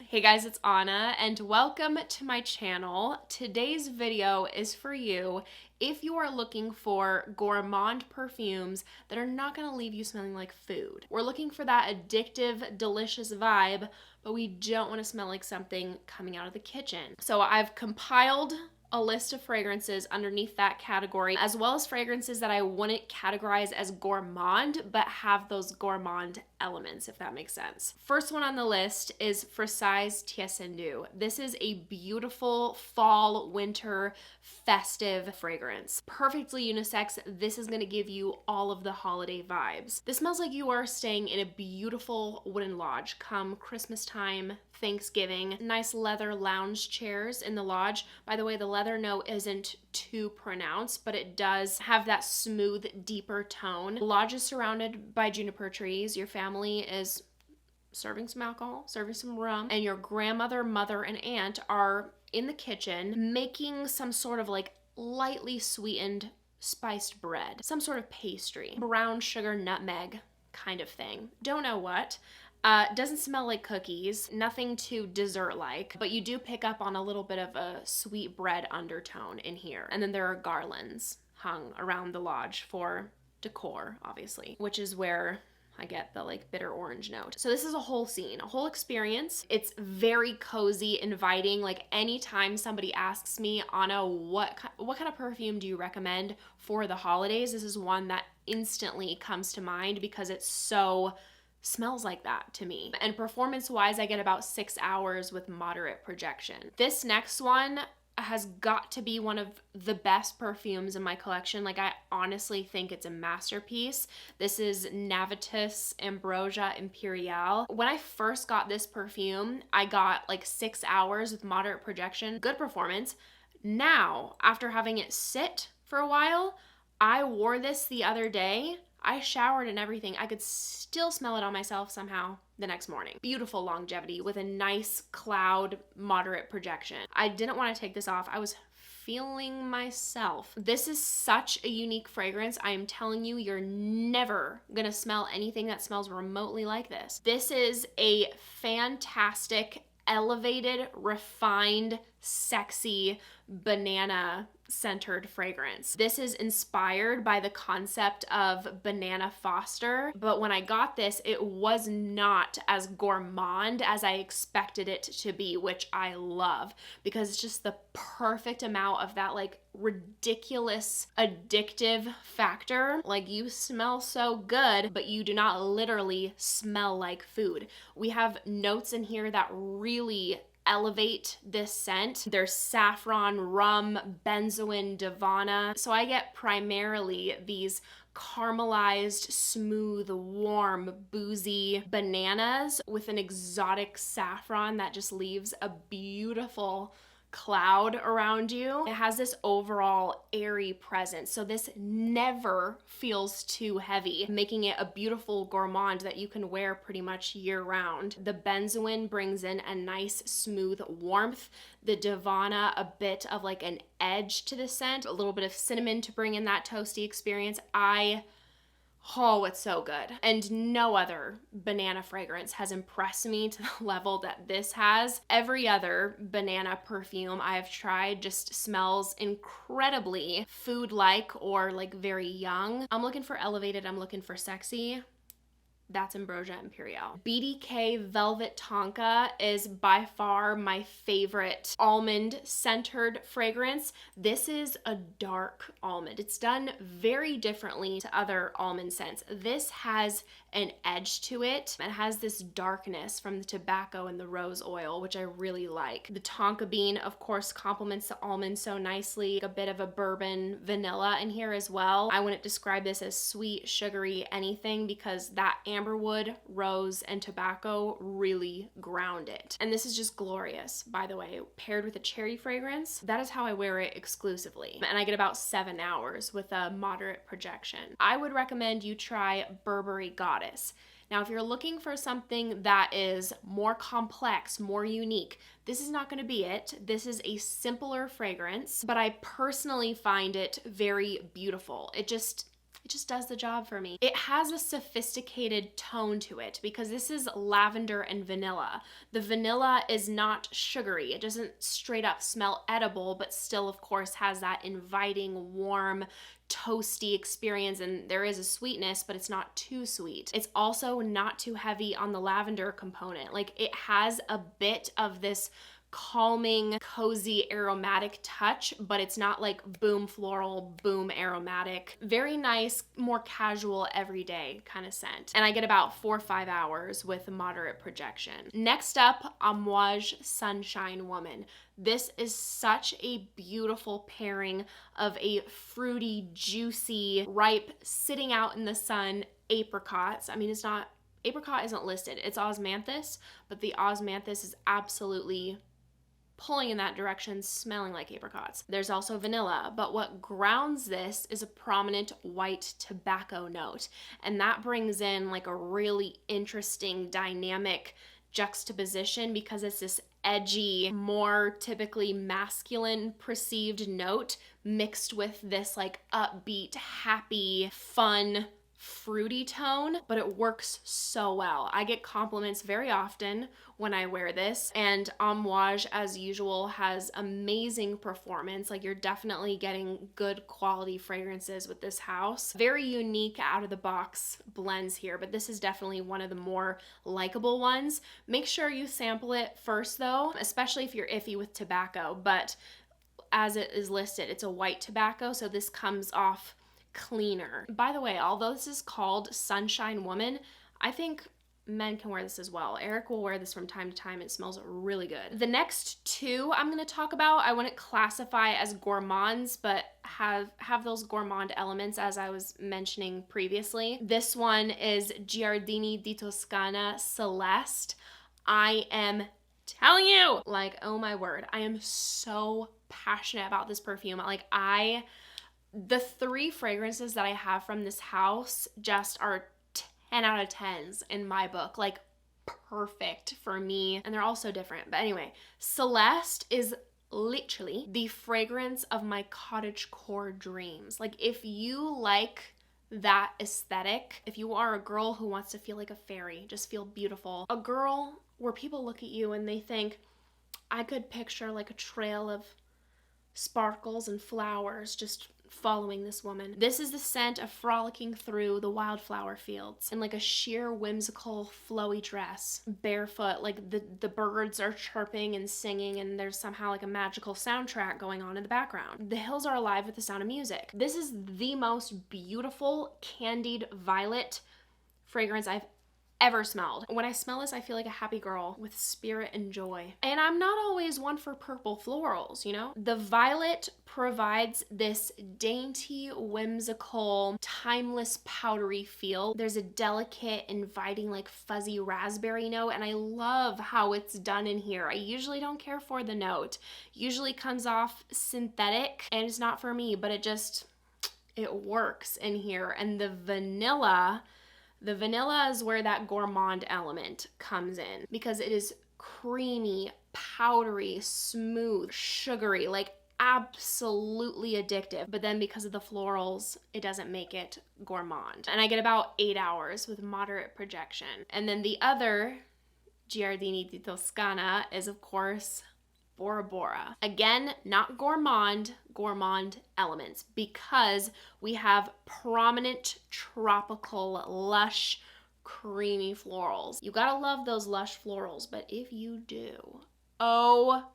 Hey guys, it's Anna and welcome to my channel. Today's video is for you if you are looking for gourmand perfumes that are not going to leave you smelling like food. We're looking for that addictive, delicious vibe, but we don't want to smell like something coming out of the kitchen. So I've compiled a list of fragrances underneath that category, as well as fragrances that I wouldn't categorize as gourmand, but have those gourmand elements, if that makes sense. First one on the list is Frassai Teisenddu. This is a beautiful fall, winter, festive fragrance. Perfectly unisex. This is going to give you all of the holiday vibes. This smells like you are staying in a beautiful wooden lodge come Christmas time, Thanksgiving. Nice leather lounge chairs in the lodge. By the way, the leather note isn't too pronounced, but it does have that smooth, deeper tone. The lodge is surrounded by juniper trees. Your family is serving some alcohol, serving some rum, and your grandmother, mother, and aunt are in the kitchen making some sort of like lightly sweetened spiced bread, some sort of pastry, brown sugar nutmeg kind of thing. Don't know what. Doesn't smell like cookies, nothing too dessert-like, but you do pick up on a little bit of a sweet bread undertone in here. And then there are garlands hung around the lodge for decor, obviously, which is where I get the like bitter orange note. So this is a whole scene, a whole experience. It's very cozy, inviting. Like anytime somebody asks me, Anna, what kind of perfume do you recommend for the holidays? This is one that instantly comes to mind because it's so smells like that to me. And performance-wise, I get about 6 hours with moderate projection. This next one has got to be one of the best perfumes in my collection. Like, I honestly think it's a masterpiece. This is Navitus Ambrosia Imperiale. When I first got this perfume, I got like 6 hours with moderate projection. Good performance. Now, after having it sit for a while, I wore this the other day. I showered and everything. I could still smell it on myself somehow the next morning. Beautiful longevity with a nice cloud moderate projection. I didn't want to take this off. I was feeling myself. This is such a unique fragrance. I am telling you, you're never gonna smell anything that smells remotely like this. This is a fantastic, elevated, refined, sexy, banana-centered fragrance. This is inspired by the concept of Banana Foster, but when I got this, it was not as gourmand as I expected it to be, which I love because it's just the perfect amount of that like ridiculous addictive factor. Like, you smell so good, but you do not literally smell like food. We have notes in here that really elevate this scent. There's saffron, rum, benzoin, divana. So I get primarily these caramelized, smooth, warm, boozy bananas with an exotic saffron that just leaves a beautiful cloud around you. It has this overall airy presence, so this never feels too heavy, making it a beautiful gourmand that you can wear pretty much year round. The benzoin brings in a nice smooth warmth, the divana a bit of like an edge to the scent, a little bit of cinnamon to bring in that toasty experience. Oh, it's so good. And no other banana fragrance has impressed me to the level that this has. Every other banana perfume I have tried just smells incredibly food-like or like very young. I'm looking for elevated, I'm looking for sexy. That's Ambrosia Imperiale. BDK Velvet Tonka is by far my favorite almond-centered fragrance. This is a dark almond. It's done very differently to other almond scents. This has an edge to it. It has this darkness from the tobacco and the rose oil, which I really like. The tonka bean, of course, complements the almond so nicely. A bit of a bourbon vanilla in here as well. I wouldn't describe this as sweet, sugary, anything because that amberwood, rose, and tobacco really ground it. And this is just glorious, by the way. Paired with a cherry fragrance, that is how I wear it exclusively. And I get about 7 hours with a moderate projection. I would recommend you try Burberry Goddess. Now, if you're looking for something that is more complex, more unique, this is not going to be it. This is a simpler fragrance, but I personally find it very beautiful. It it just does the job for me. It has a sophisticated tone to it because this is lavender and vanilla. The vanilla is not sugary. It doesn't straight up smell edible, but still, of course, has that inviting, warm, toasty experience, and there is a sweetness, but it's not too sweet. It's also not too heavy on the lavender component. Like, it has a bit of this calming, cozy, aromatic touch, but it's not like boom floral, boom aromatic. Very nice, more casual, everyday kind of scent. And I get about 4 or 5 hours with moderate projection. Next up, Amouage Sunshine Woman. This is such a beautiful pairing of a fruity, juicy, ripe, sitting out in the sun apricots. I mean, apricot isn't listed. It's osmanthus, but the osmanthus is absolutely pulling in that direction, smelling like apricots. There's also vanilla, but what grounds this is a prominent white tobacco note, and that brings in like a really interesting dynamic juxtaposition because it's this edgy, more typically masculine perceived note mixed with this like upbeat, happy, fun, fruity tone, but it works so well. I get compliments very often when I wear this, and Amouage, as usual, has amazing performance. Like, you're definitely getting good quality fragrances with this house. Very unique out of the box blends here, but this is definitely one of the more likable ones. Make sure you sample it first though, especially if you're iffy with tobacco, but as it is listed, it's a white tobacco, so this comes off cleaner. By the way, although this is called Sunshine Woman, I think men can wear this as well. Eric will wear this from time to time. It smells really good. The next two I'm going to talk about, I wouldn't classify as gourmands, but have those gourmand elements as I was mentioning previously. This one is Giardini di Toscana Celeste. I am telling you, like, oh my word, I am so passionate about this perfume. Like, the 3 fragrances that I have from this house just are 10 out of 10s in my book. Like, perfect for me. And they're all so different. But anyway, Celeste is literally the fragrance of my cottagecore dreams. Like, if you like that aesthetic, if you are a girl who wants to feel like a fairy, just feel beautiful, a girl where people look at you and they think, I could picture like a trail of sparkles and flowers just following this woman. This is the scent of frolicking through the wildflower fields in like a sheer whimsical flowy dress, barefoot, like the birds are chirping and singing, and there's somehow like a magical soundtrack going on in the background. The hills are alive with the sound of music. This is the most beautiful candied violet fragrance I've ever smelled. When I smell this, I feel like a happy girl with spirit and joy. And I'm not always one for purple florals, you know? The violet provides this dainty, whimsical, timeless, powdery feel. There's a delicate, inviting, like fuzzy raspberry note, and I love how it's done in here. I usually don't care for the note. Usually comes off synthetic, and it's not for me, but it works in here. And the vanilla is where that gourmand element comes in because it is creamy, powdery, smooth, sugary, like absolutely addictive. But then because of the florals, it doesn't make it gourmand. And I get about 8 hours with moderate projection. And then the other Giardini di Toscana is, of course, Bora Bora. Again, not gourmand elements, because we have prominent tropical, lush, creamy florals. You gotta love those lush florals, but if you do, oh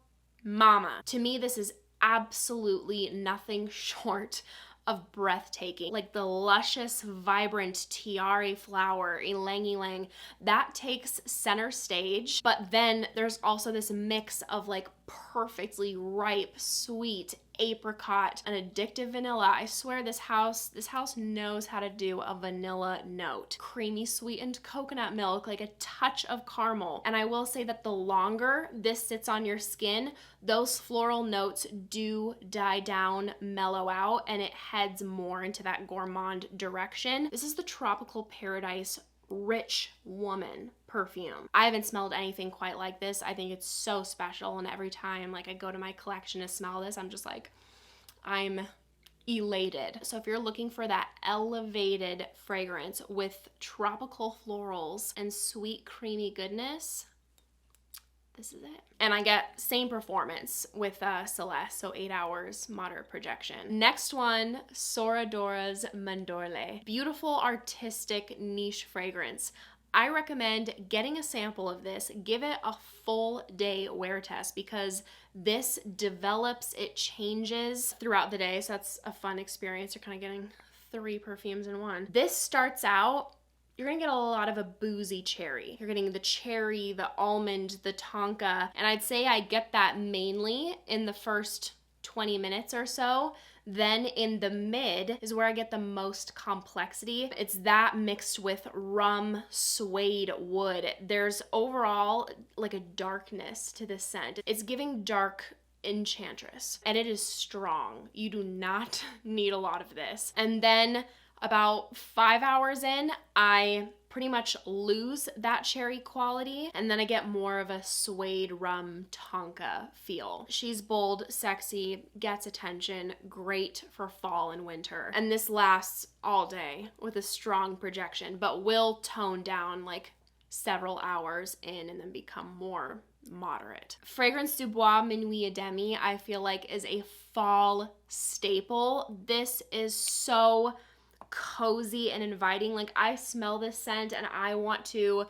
mama. To me, this is absolutely nothing short of breathtaking. Like the luscious, vibrant tiare flower, ylang ylang, that takes center stage. But then there's also this mix of like perfectly ripe, sweet apricot and addictive vanilla. I swear this house knows how to do a vanilla note. Creamy sweetened coconut milk, like a touch of caramel. And I will say that the longer this sits on your skin, those floral notes do die down, mellow out, and it heads more into that gourmand direction. This is the Tropical Paradise Rich Woman perfume. I haven't smelled anything quite like this. I think it's so special, and every time like I go to my collection to smell this, I'm just like, I'm elated. So if you're looking for that elevated fragrance with tropical florals and sweet creamy goodness, this is it. And I get same performance with Celeste, so 8 hours, moderate projection. Next one, Soradora's Mandorle. Beautiful, artistic, niche fragrance. I recommend getting a sample of this, give it a full day wear test, because this develops, it changes throughout the day. So that's a fun experience. You're kind of getting 3 perfumes in one. This starts out, you're gonna get a lot of a boozy cherry. You're getting the cherry, the almond, the tonka, and I'd say I get that mainly in the first 20 minutes or so. Then in the mid is where I get the most complexity. It's that mixed with rum, suede, wood. There's overall like a darkness to this scent. It's giving dark enchantress, and it is strong. You do not need a lot of this. And then about 5 hours in, I pretty much lose that cherry quality, and then I get more of a suede rum tonka feel. She's bold, sexy, gets attention, great for fall and winter. And this lasts all day with a strong projection, but will tone down like several hours in and then become more moderate. Fragrance du Bois Minuit et Demi, I feel like, is a fall staple. This is so cozy and inviting. Like, I smell this scent and I want to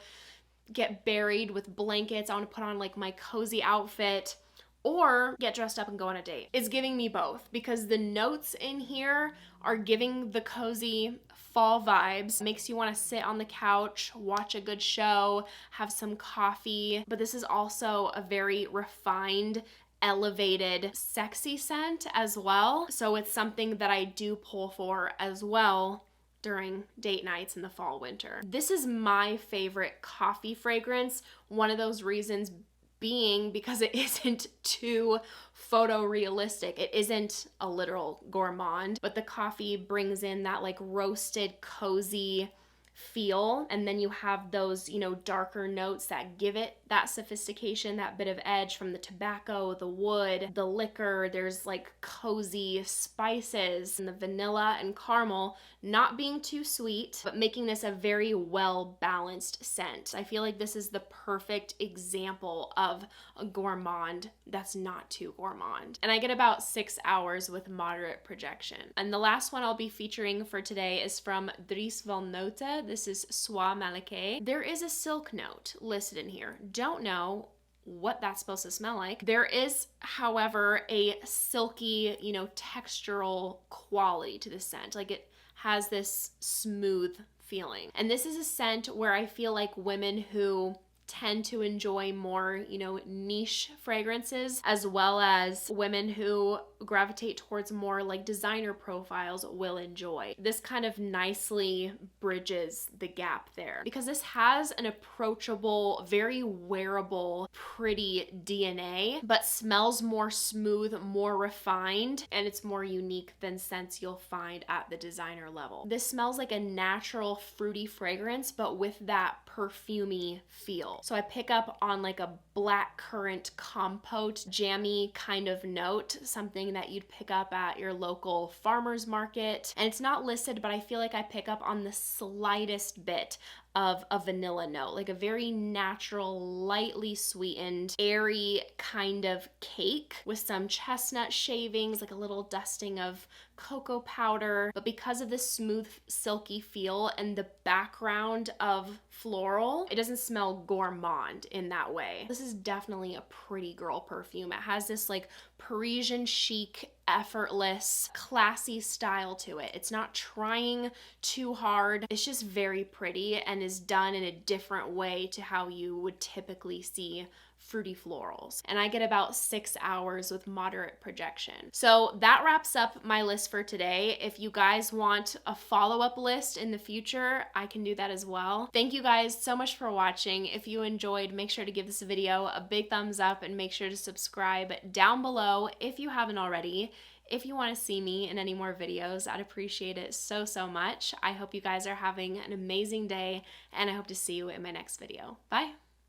get buried with blankets. I want to put on like my cozy outfit or get dressed up and go on a date. It's giving me both, because the notes in here are giving the cozy fall vibes. Makes you want to sit on the couch, watch a good show, have some coffee. But this is also a very refined, elevated, sexy scent as well. So it's something that I do pull for as well during date nights in the fall, winter. This is my favorite coffee fragrance. One of those reasons being because it isn't too photorealistic. It isn't a literal gourmand, but the coffee brings in that like roasted, cozy feel, and then you have those, you know, darker notes that give it that sophistication, that bit of edge from the tobacco, the wood, the liquor. There's like cozy spices and the vanilla and caramel, not being too sweet, but making this a very well balanced scent. I feel like this is the perfect example of a gourmand that's not too gourmand. And I get about 6 hours with moderate projection. And the last one I'll be featuring for today is from Dries van Noten. This is Soie Malaquais. There is a silk note listed in here. Don't know what that's supposed to smell like. There is, however, a silky, you know, textural quality to the scent. Like, it has this smooth feeling. And this is a scent where I feel like women who tend to enjoy more, you know, niche fragrances, as well as women who gravitate towards more like designer profiles, will enjoy. This kind of nicely bridges the gap there, because this has an approachable, very wearable, pretty DNA, but smells more smooth, more refined, and it's more unique than scents you'll find at the designer level. This smells like a natural fruity fragrance, but with that perfumey feel. So I pick up on like a black currant compote, jammy kind of note, something that you'd pick up at your local farmer's market. And it's not listed, but I feel like I pick up on the slightest bit of a vanilla note, like a very natural, lightly sweetened, airy kind of cake with some chestnut shavings, like a little dusting of cocoa powder. But because of this smooth, silky feel and the background of floral, it doesn't smell gourmand in that way. This is definitely a pretty girl perfume. It has this like Parisian chic, effortless, classy style to it. It's not trying too hard. It's just very pretty and is done in a different way to how you would typically see fruity florals. And I get about 6 hours with moderate projection. So that wraps up my list for today. If you guys want a follow-up list in the future, I can do that as well. Thank you guys so much for watching. If you enjoyed, make sure to give this video a big thumbs up and make sure to subscribe down below if you haven't already. If you want to see me in any more videos, I'd appreciate it so, so much. I hope you guys are having an amazing day, and I hope to see you in my next video. Bye.